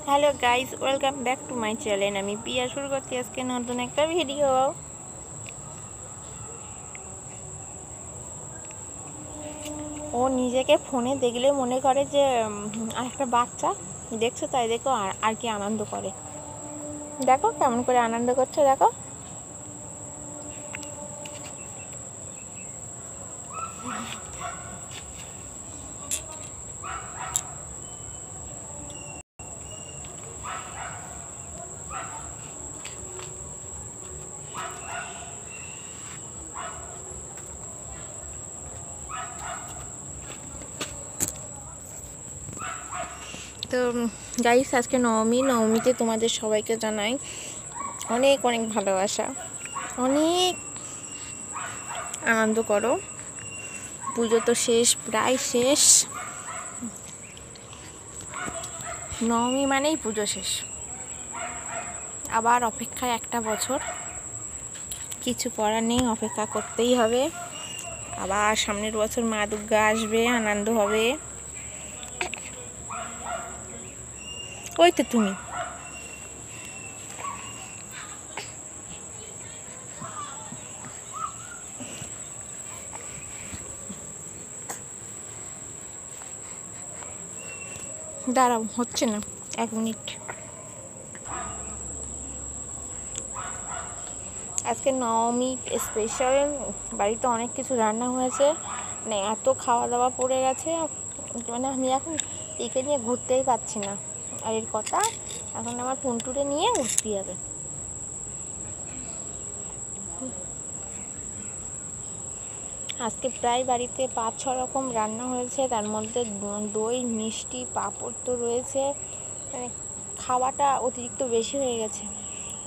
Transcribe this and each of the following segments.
Hello guys, welcome back to my channel. আমি পিয়া শুরু করছি আজকে নতুন একটা ভিডিও। ও নিজেকে ফোনে দেখলে মনে করে যে আরেকটা বাচ্চা দেখছো, তাই দেখো আর কি আনন্দ করে। দেখো কেমন করে আনন্দ করছে, দেখো। তো গাইস, আজকে নবমীতে তোমাদের সবাইকে জানাই অনেক অনেক ভালোবাসা, অনেক আনন্দ করো। পুজো তো শেষ, প্রায় শেষ। নবমী মানেই পুজো শেষ, আবার অপেক্ষায় একটা বছর। কিছু করার নেই, অপেক্ষা করতেই হবে। আবার সামনের বছর মা দুর্গা আসবে, আনন্দ হবে। ওই তো তুমি। দাঁড়াও, হচ্ছে না, 1 মিনিট। আজকে নবমী স্পেশাল। বাড়িতে অনেক কিছু রান্না হয়েছে, মানে এত খাওয়া দাওয়া পড়ে গেছে, মানে আমি এখন একে নিয়ে ঘুরতেই পারছি না। আর এর কথা, এখন আমার পুন্টুরে নিয়ে ঘুরতে যাবে। আজকে প্রায় বাড়িতে 5-6 রকম রান্না হয়েছে, তার মধ্যে দই, মিষ্টি, পাঁপড় তো রয়েছে। মানে খাওয়াটা অতিরিক্ত বেশি হয়ে গেছে।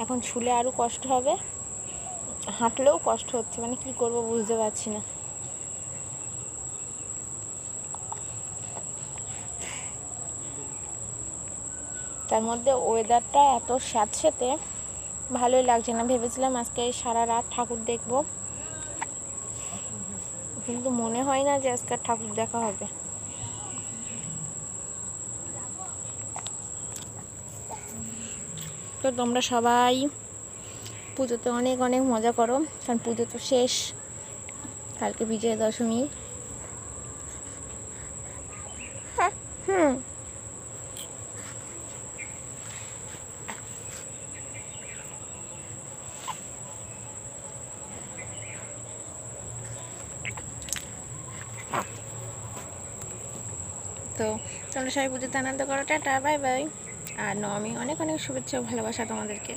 এখন ছুলে আরও কষ্ট হবে, হাঁটলেও কষ্ট হচ্ছে, মানে কি করব বুঝতে পারছি না। তার মধ্যে ওয়েদারটা এত স্যাঁতসেঁতে, ভালোই লাগছে না। ভেবেছিলাম আজকে সারা রাত ঠাকুর দেখব, কিন্তু মনে হয় না যে আজকে ঠাকুর দেখা হবে। তো তোমরা সবাই পুজোতে অনেক অনেক মজা করো, কারণ পুজো তো শেষ, কালকে বিজয়া দশমী। হুম। তো তোমরা সবাই পুজোতে আনন্দ করো। Tata, bye bye. আর নবমী অনেক অনেক শুভেচ্ছা ও ভালোবাসা তোমাদেরকে।